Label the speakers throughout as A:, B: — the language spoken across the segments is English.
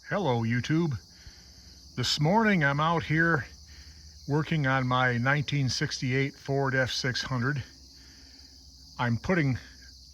A: Hello YouTube. This morning I'm out here working on my 1968 Ford F600. I'm putting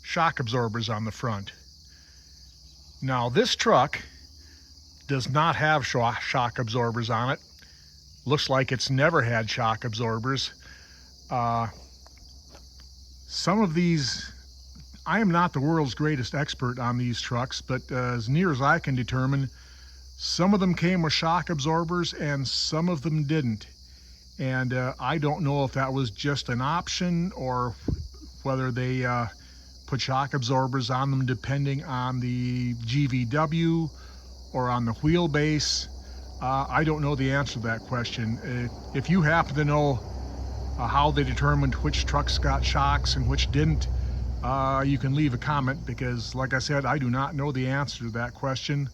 A: shock absorbers on the front. Now this truck does not have shock absorbers on it. Looks like it's never had shock absorbers. Some of these, I am not the world's greatest expert on these trucks, but as near as I can determine, some of them came with shock absorbers and some of them didn't. And I don't know if that was just an option or whether they put shock absorbers on them depending on the GVW or on the wheelbase. I don't know the answer to that question. If you happen to know how they determined which trucks got shocks and which didn't, you can leave a comment, because like I said, I do not know the answer to that question.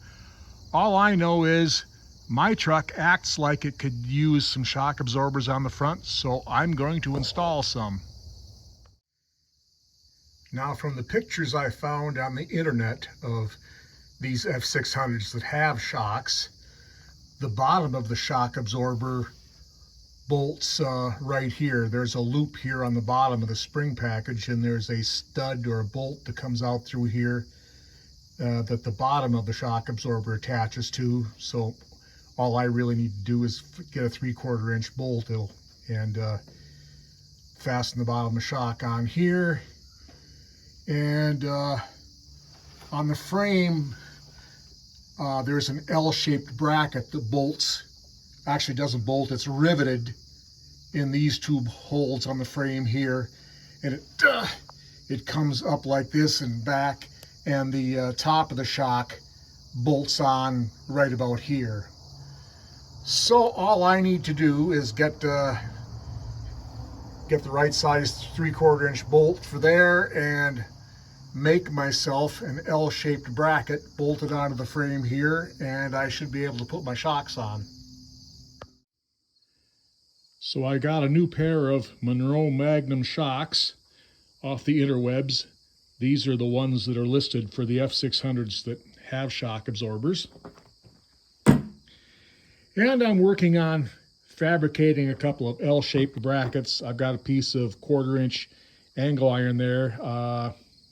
A: All I know is my truck acts like it could use some shock absorbers on the front, so I'm going to install some. Now, from the pictures I found on the internet of these F600s that have shocks, the bottom of the shock absorber bolts right here. There's a loop here on the bottom of the spring package, and there's a stud or a bolt that comes out through here that the bottom of the shock absorber attaches to. So all I really need to do is get a 3/4 inch bolt and fasten the bottom of the shock on here. And on the frame, there's an L-shaped bracket that bolts. Actually doesn't bolt, it's riveted in these two holes on the frame here. And it comes up like this and back, and the top of the shock bolts on right about here. So all I need to do is get the right size 3/4 inch bolt for there and make myself an L-shaped bracket bolted onto the frame here, and I should be able to put my shocks on. So I got a new pair of Monroe Magnum shocks off the interwebs. These are the ones that are listed for the F600s that have shock absorbers. And I'm working on fabricating a couple of L-shaped brackets. I've got a piece of 1/4 inch angle iron there,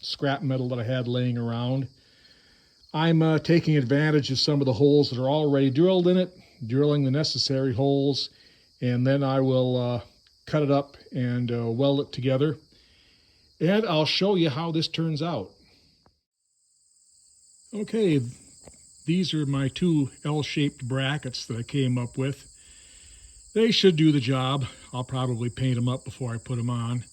A: scrap metal that I had laying around. I'm taking advantage of some of the holes that are already drilled in it, drilling the necessary holes, and then I will cut it up and weld it together. And I'll show you how this turns out. Okay, these are my two L-shaped brackets that I came up with. They should do the job. I'll probably paint them up before I put them on.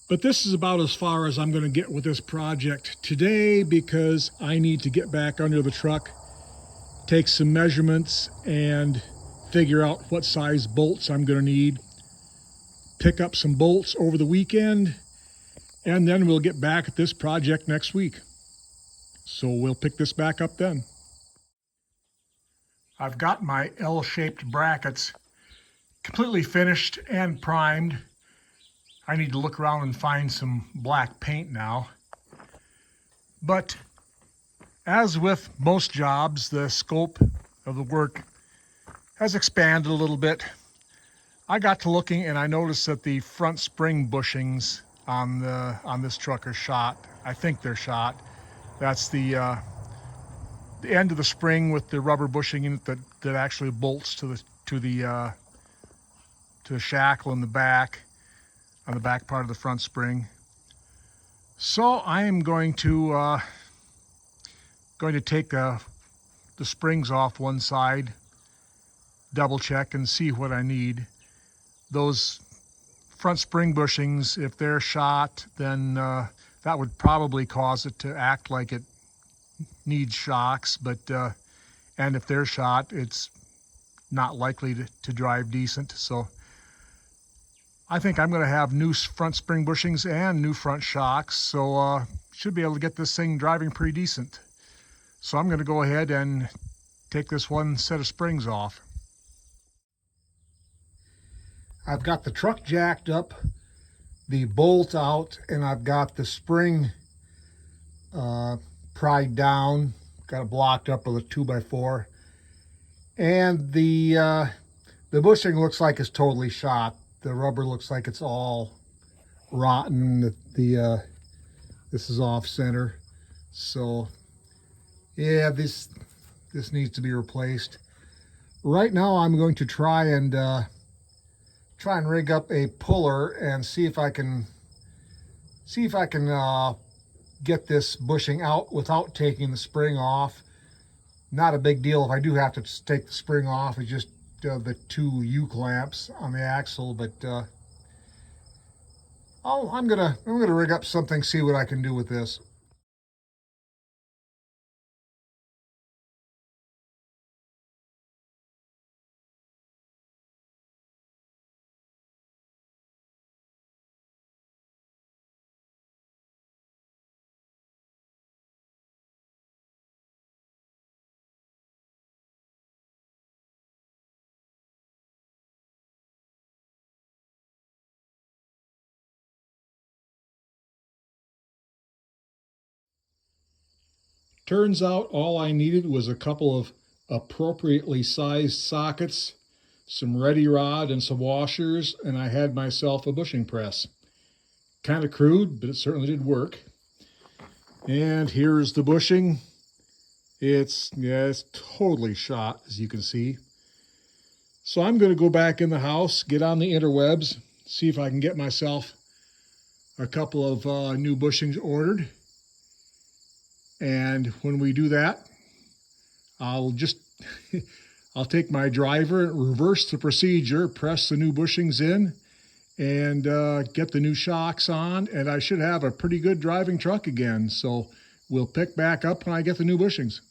A: But this is about as far as I'm going to get with this project today, because I need to get back under the truck, take some measurements, and figure out what size bolts I'm going to need. Pick up some bolts over the weekend, and then we'll get back at this project next week. So we'll pick this back up then. I've got my L-shaped brackets completely finished and primed. I need to look around and find some black paint now. But as with most jobs, the scope of the work has expanded a little bit. I got to looking and I noticed that the front spring bushings on this truck are shot. I think they're shot. That's the end of the spring with the rubber bushing in it that actually bolts to the shackle in the back, on the back part of the front spring. So I am going to take the springs off one side, double check and see what I need. Those front spring bushings, if they're shot, then that would probably cause it to act like it needs shocks, but and if they're shot, it's not likely to drive decent. So I think I'm going to have new front spring bushings and new front shocks, so should be able to get this thing driving pretty decent. So I'm going to go ahead and take this one set of springs off. I've got the truck jacked up, the bolt out, and I've got the spring pried down got it blocked up with a 2x4. And the bushing looks like it's totally shot. The rubber looks like it's all rotten. This is off center. So yeah, this needs to be replaced. Right now I'm going to try and rig up a puller and see if I can get this bushing out without taking the spring off. Not a big deal if I do have to take the spring off. It's just the 2 U-clamps on the axle, but I'm gonna rig up something, see what I can do with this. Turns out all I needed was a couple of appropriately sized sockets, some ready rod and some washers, and I had myself a bushing press. Kind of crude, but it certainly did work. And here's the bushing. It's totally shot, as you can see. So I'm going to go back in the house, get on the interwebs, see if I can get myself a couple of new bushings ordered. And when we do that, I'll take my driver, reverse the procedure, press the new bushings in, and get the new shocks on, and I should have a pretty good driving truck again. So we'll pick back up when I get the new bushings.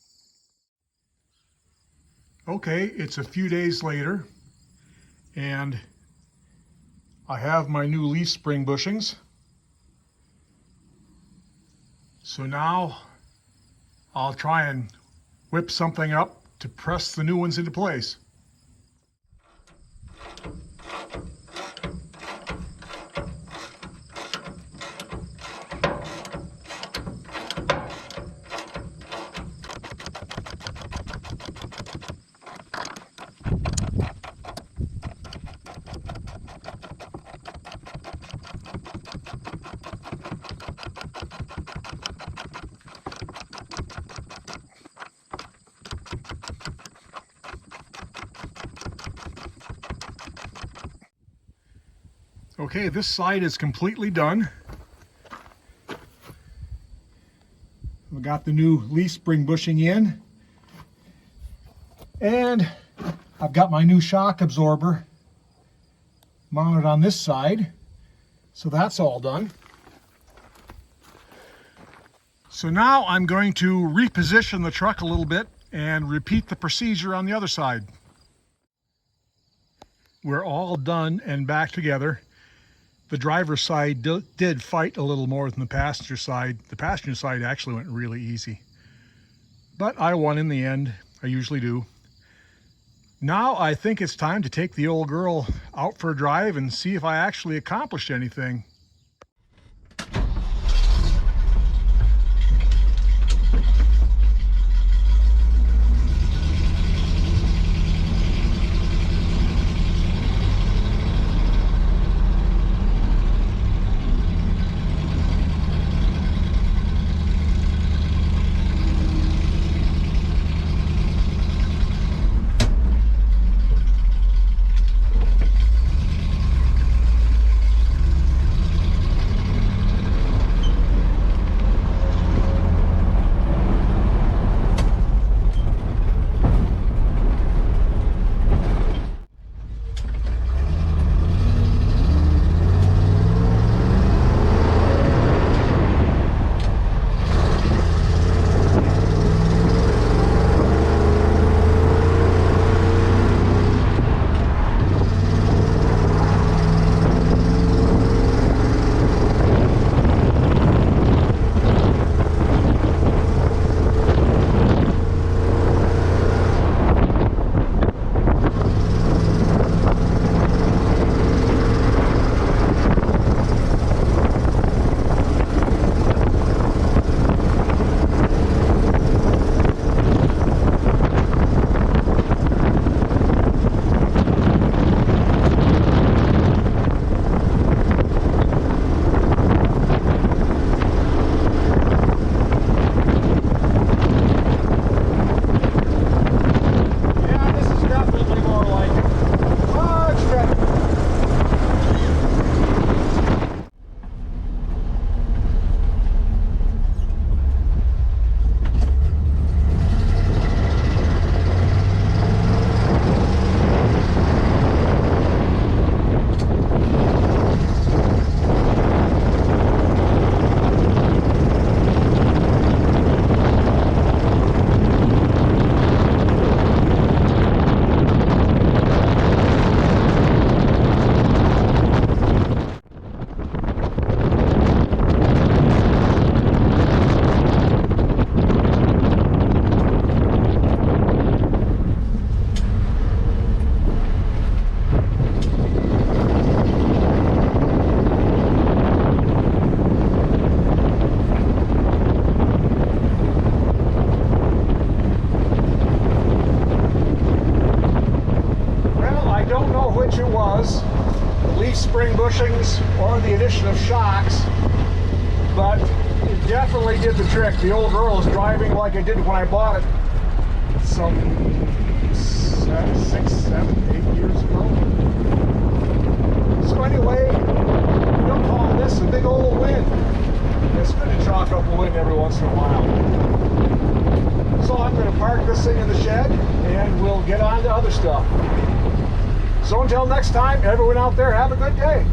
A: Okay, it's a few days later, and I have my new leaf spring bushings. So now I'll try and whip something up to press the new ones into place. Okay, this side is completely done. We got the new leaf spring bushing in, and I've got my new shock absorber mounted on this side, so that's all done. So now I'm going to reposition the truck a little bit and repeat the procedure on the other side. We're all done and back together. The driver's side did fight a little more than the passenger side. The passenger side actually went really easy. But I won in the end. I usually do. Now I think it's time to take the old girl out for a drive and see if I actually accomplished anything. these spring bushings or the addition of shocks, but it definitely did the trick. The old Earl is driving like I did when I bought it some 6, 7, 8 years ago. So anyway, don't call this a big old win. It's good to chalk up a win every once in a while. So I'm going to park this thing in the shed and we'll get on to other stuff. So until next time, everyone out there, have a good day.